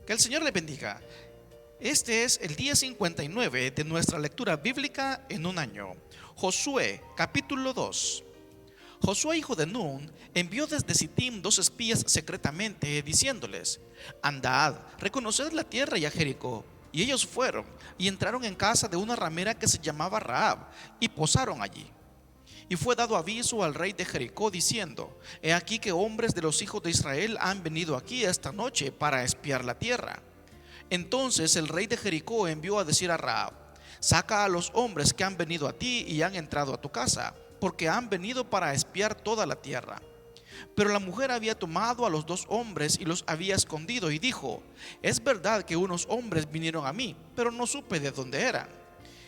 Que el Señor le bendiga. Este es el día 59 de nuestra lectura bíblica en un año. Josué, capítulo 2. Josué, hijo de Nun, envió desde Sittim 2 espías secretamente, diciéndoles: Andad, reconoced la tierra y a Jericó. Y ellos fueron y entraron en casa de una ramera que se llamaba Rahab, y posaron allí. Y fue dado aviso al rey de Jericó, diciendo: He aquí que hombres de los hijos de Israel han venido aquí esta noche para espiar la tierra. Entonces el rey de Jericó envió a decir a Rahab: Saca a los hombres que han venido a ti y han entrado a tu casa, porque han venido para espiar toda la tierra. Pero la mujer había tomado a los 2 hombres y los había escondido, y dijo: Es verdad que unos hombres vinieron a mí, pero no supe de dónde eran.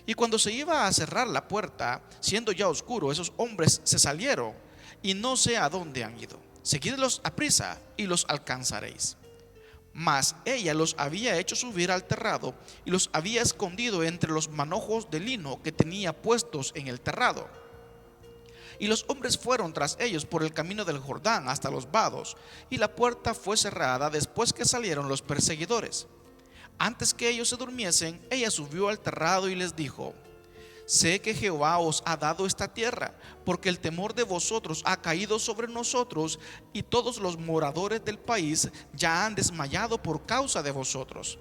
Y cuando se iba a cerrar la puerta, siendo ya oscuro, esos hombres se salieron, y no sé a dónde han ido. Seguidlos aprisa y los alcanzaréis. Mas ella los había hecho subir al terrado y los había escondido entre los manojos de lino que tenía puestos en el terrado. Y los hombres fueron tras ellos por el camino del Jordán hasta los vados, y la puerta fue cerrada después que salieron los perseguidores. Antes que ellos se durmiesen, ella subió al terrado y les dijo: Sé que Jehová os ha dado esta tierra, porque el temor de vosotros ha caído sobre nosotros, y todos los moradores del país ya han desmayado por causa de vosotros.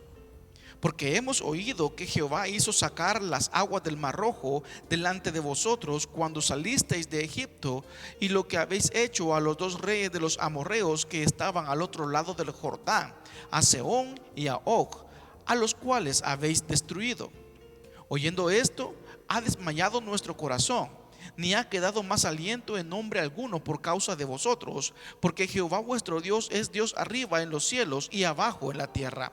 Porque hemos oído que Jehová hizo sacar las aguas del Mar Rojo delante de vosotros cuando salisteis de Egipto, y lo que habéis hecho a los 2 reyes de los amorreos que estaban al otro lado del Jordán, a Sehón y a Og, a los cuales habéis destruido. Oyendo esto, ha desmayado nuestro corazón, ni ha quedado más aliento en nombre alguno por causa de vosotros, porque Jehová vuestro Dios es Dios arriba en los cielos y abajo en la tierra.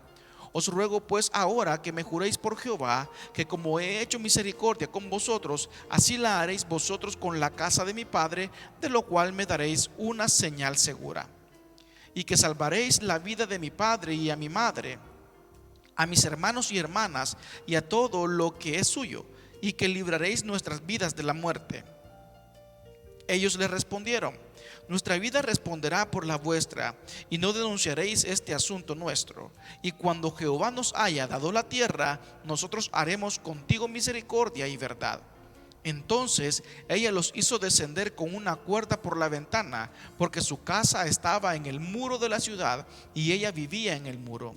Os ruego pues ahora que me juréis por Jehová, que como he hecho misericordia con vosotros, así la haréis vosotros con la casa de mi padre, de lo cual me daréis una señal segura. Y que salvaréis la vida de mi padre y a mi madre, a mis hermanos y hermanas, y a todo lo que es suyo, y que libraréis nuestras vidas de la muerte. Ellos le respondieron: Nuestra vida responderá por la vuestra, y no denunciaréis este asunto nuestro. Y cuando Jehová nos haya dado la tierra, nosotros haremos contigo misericordia y verdad. Entonces ella los hizo descender con una cuerda por la ventana, porque su casa estaba en el muro de la ciudad, y ella vivía en el muro.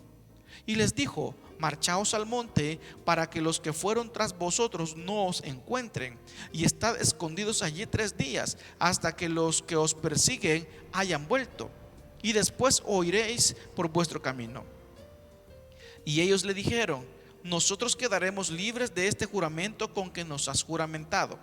Y les dijo: Marchaos al monte, para que los que fueron tras vosotros no os encuentren, y estad escondidos allí 3 días, hasta que los que os persiguen hayan vuelto, y después oiréis por vuestro camino. Y ellos le dijeron: Nosotros quedaremos libres de este juramento con que nos has juramentado.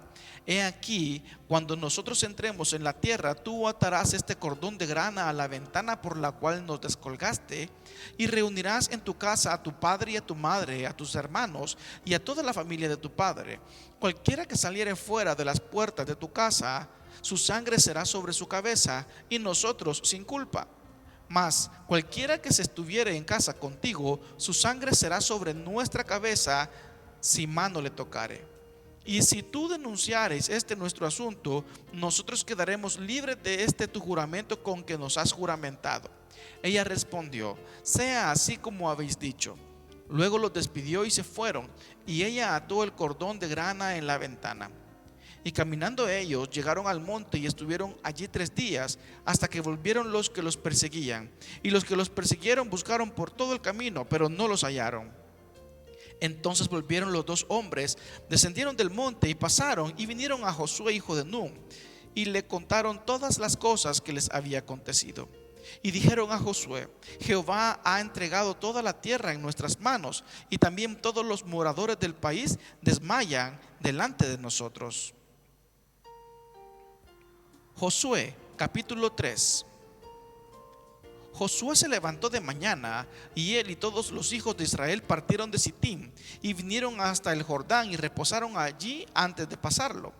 He aquí, cuando nosotros entremos en la tierra, tú atarás este cordón de grana a la ventana por la cual nos descolgaste, y reunirás en tu casa a tu padre y a tu madre, a tus hermanos y a toda la familia de tu padre. Cualquiera que saliere fuera de las puertas de tu casa, su sangre será sobre su cabeza, y nosotros sin culpa. Mas cualquiera que se estuviere en casa contigo, su sangre será sobre nuestra cabeza si mano le tocare. Y si tú denunciares este nuestro asunto, nosotros quedaremos libres de este tu juramento con que nos has juramentado. Ella respondió: Sea así como habéis dicho. Luego los despidió y se fueron, y ella ató el cordón de grana en la ventana. Y caminando ellos llegaron al monte y estuvieron allí 3 días, hasta que volvieron los que los perseguían. Y los que los persiguieron buscaron por todo el camino, pero no los hallaron. Entonces volvieron los 2 hombres, descendieron del monte y pasaron y vinieron a Josué, hijo de Nun, y le contaron todas las cosas que les había acontecido. Y dijeron a Josué: Jehová ha entregado toda la tierra en nuestras manos, y también todos los moradores del país desmayan delante de nosotros. Josué capítulo 3. Josué se levantó de mañana, y él y todos los hijos de Israel partieron de Sittim y vinieron hasta el Jordán y reposaron allí antes de pasarlo.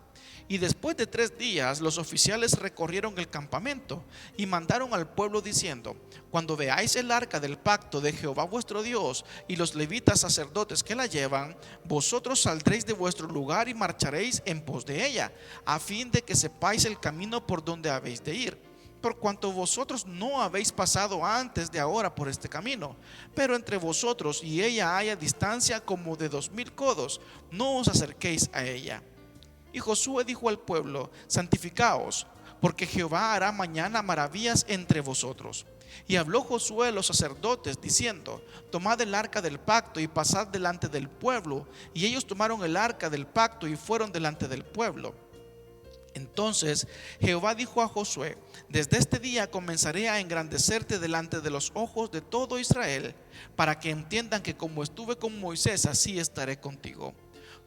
Y después de 3 días los oficiales recorrieron el campamento y mandaron al pueblo diciendo: Cuando veáis el arca del pacto de Jehová vuestro Dios y los levitas sacerdotes que la llevan, vosotros saldréis de vuestro lugar y marcharéis en pos de ella, a fin de que sepáis el camino por donde habéis de ir. por cuanto vosotros no habéis pasado antes de ahora por este camino, pero entre vosotros y ella haya distancia como de 2000 codos, no os acerquéis a ella. Y Josué dijo al pueblo: santificaos, porque Jehová hará mañana maravillas entre vosotros. Y habló Josué a los sacerdotes diciendo: tomad el arca del pacto y pasad delante del pueblo. Y ellos tomaron el arca del pacto y fueron delante del pueblo. Entonces Jehová dijo a Josué: desde este día comenzaré a engrandecerte delante de los ojos de todo Israel, para que entiendan que como estuve con Moisés, así estaré contigo.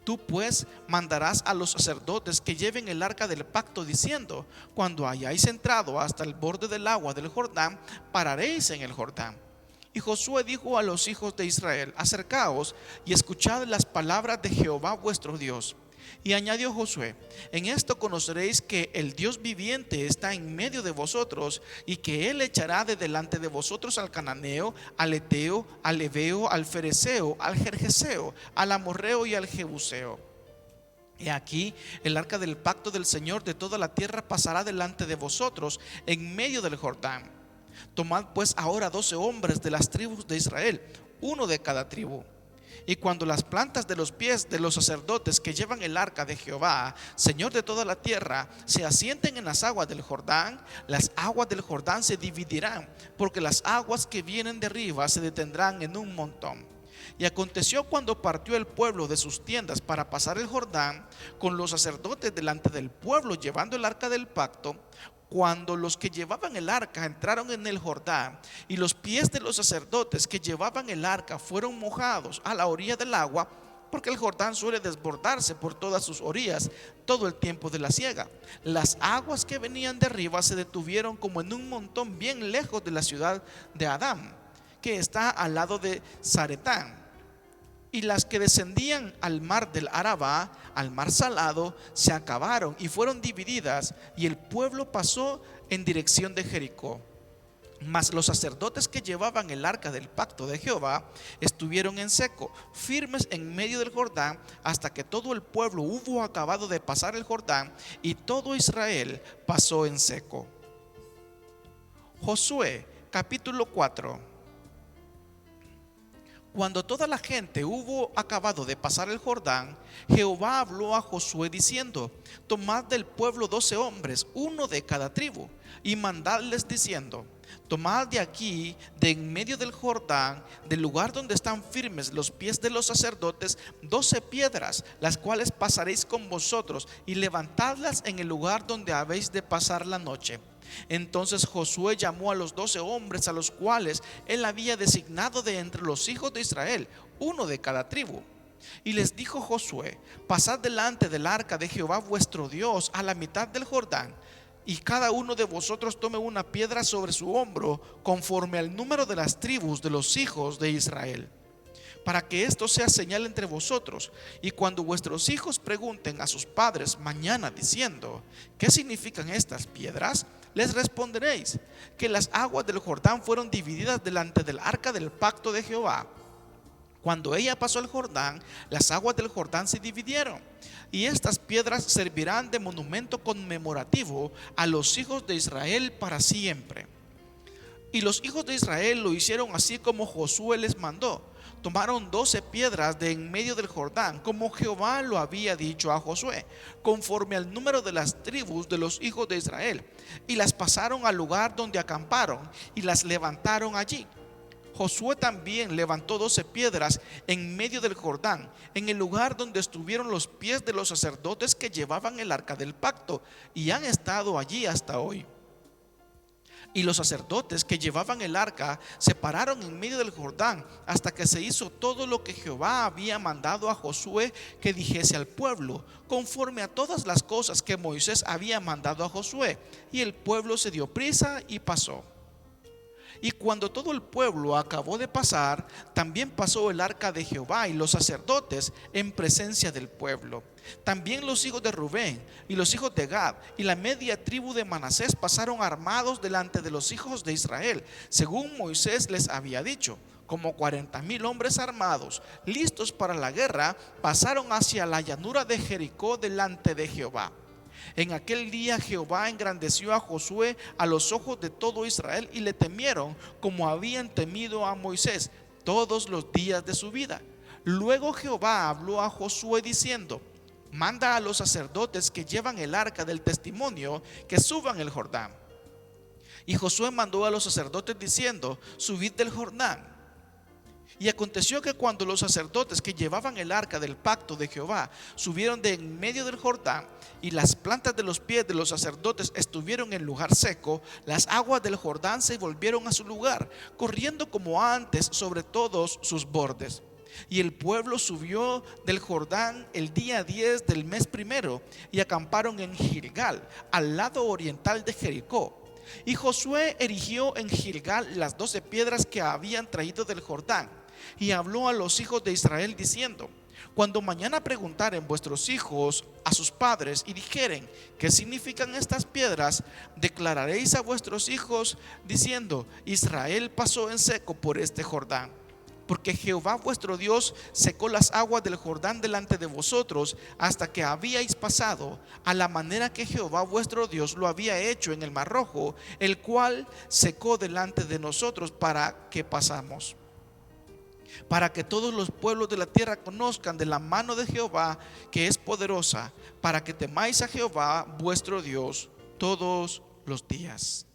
Tú pues mandarás a los sacerdotes que lleven el arca del pacto, diciendo: cuando hayáis entrado hasta el borde del agua del Jordán, pararéis en el Jordán. Y Josué dijo a los hijos de Israel: acercaos y escuchad las palabras de Jehová vuestro Dios. Y añadió Josué: en esto conoceréis que el Dios viviente está en medio de vosotros, y que él echará de delante de vosotros al cananeo, al eteo, al heveo, al fereceo, al gergeseo, al amorreo y al jebuseo. He aquí, el arca del pacto del Señor de toda la tierra pasará delante de vosotros en medio del Jordán. Tomad pues ahora 12 hombres de las tribus de Israel, uno de cada tribu. Y cuando las plantas de los pies de los sacerdotes que llevan el arca de Jehová, Señor de toda la tierra, se asienten en las aguas del Jordán, las aguas del Jordán se dividirán, porque las aguas que vienen de arriba se detendrán en un montón. Y aconteció cuando partió el pueblo de sus tiendas para pasar el Jordán, con los sacerdotes delante del pueblo llevando el arca del pacto, cuando los que llevaban el arca entraron en el Jordán, y los pies de los sacerdotes que llevaban el arca fueron mojados a la orilla del agua, porque el Jordán suele desbordarse por todas sus orillas todo el tiempo de la siega, las aguas que venían de arriba se detuvieron como en un montón bien lejos de la ciudad de Adán, que está al lado de Zaretán. Y las que descendían al mar del Arabá, al mar salado, se acabaron y fueron divididas, y el pueblo pasó en dirección de Jericó. Mas los sacerdotes que llevaban el arca del pacto de Jehová estuvieron en seco, firmes en medio del Jordán, hasta que todo el pueblo hubo acabado de pasar el Jordán, y todo Israel pasó en seco. Josué capítulo 4. Cuando toda la gente hubo acabado de pasar el Jordán, Jehová habló a Josué diciendo: tomad del pueblo 12 hombres, uno de cada tribu, y mandadles diciendo: tomad de aquí, de en medio del Jordán, del lugar donde están firmes los pies de los sacerdotes, 12 piedras, las cuales pasaréis con vosotros, y levantadlas en el lugar donde habéis de pasar la noche. Entonces Josué llamó a los 12 hombres a los cuales él había designado de entre los hijos de Israel, uno de cada tribu. Y les dijo Josué: pasad delante del arca de Jehová vuestro Dios a la mitad del Jordán, y cada uno de vosotros tome una piedra sobre su hombro, conforme al número de las tribus de los hijos de Israel, para que esto sea señal entre vosotros. Y cuando vuestros hijos pregunten a sus padres mañana diciendo: ¿qué significan estas piedras?, les responderéis que las aguas del Jordán fueron divididas delante del arca del pacto de Jehová. Cuando ella pasó el Jordán, las aguas del Jordán se dividieron, y estas piedras servirán de monumento conmemorativo a los hijos de Israel para siempre. Y los hijos de Israel lo hicieron así como Josué les mandó. Tomaron 12 piedras de en medio del Jordán, como Jehová lo había dicho a Josué, conforme al número de las tribus de los hijos de Israel, y las pasaron al lugar donde acamparon, y las levantaron allí. Josué también levantó 12 piedras en medio del Jordán, en el lugar donde estuvieron los pies de los sacerdotes que llevaban el arca del pacto, y han estado allí hasta hoy. Y los sacerdotes que llevaban el arca se pararon en medio del Jordán hasta que se hizo todo lo que Jehová había mandado a Josué que dijese al pueblo, conforme a todas las cosas que Moisés había mandado a Josué. Y el pueblo se dio prisa y pasó. Y cuando todo el pueblo acabó de pasar, también pasó el arca de Jehová y los sacerdotes en presencia del pueblo. También los hijos de Rubén y los hijos de Gad y la media tribu de Manasés pasaron armados delante de los hijos de Israel, según Moisés les había dicho. Como 40,000 hombres armados, listos para la guerra, pasaron hacia la llanura de Jericó delante de Jehová. En aquel día Jehová engrandeció a Josué a los ojos de todo Israel, y le temieron como habían temido a Moisés todos los días de su vida. Luego Jehová habló a Josué diciendo: manda a los sacerdotes que llevan el arca del testimonio que suban el Jordán. Y Josué mandó a los sacerdotes diciendo: subid del Jordán. Y aconteció que cuando los sacerdotes que llevaban el arca del pacto de Jehová subieron de en medio del Jordán, y las plantas de los pies de los sacerdotes estuvieron en lugar seco, las aguas del Jordán se volvieron a su lugar, corriendo como antes sobre todos sus bordes. Y el pueblo subió del Jordán el día 10 del mes primero, y acamparon en Gilgal, al lado oriental de Jericó. Y Josué erigió en Gilgal las 12 piedras que habían traído del Jordán, y habló a los hijos de Israel diciendo: cuando mañana preguntaren vuestros hijos a sus padres y dijeren: ¿qué significan estas piedras?, declararéis a vuestros hijos diciendo: Israel pasó en seco por este Jordán, porque Jehová vuestro Dios secó las aguas del Jordán delante de vosotros hasta que habíais pasado, a la manera que Jehová vuestro Dios lo había hecho en el Mar Rojo, el cual secó delante de nosotros para que pasamos. Para que todos los pueblos de la tierra conozcan de la mano de Jehová, que es poderosa, para que temáis a Jehová vuestro Dios todos los días.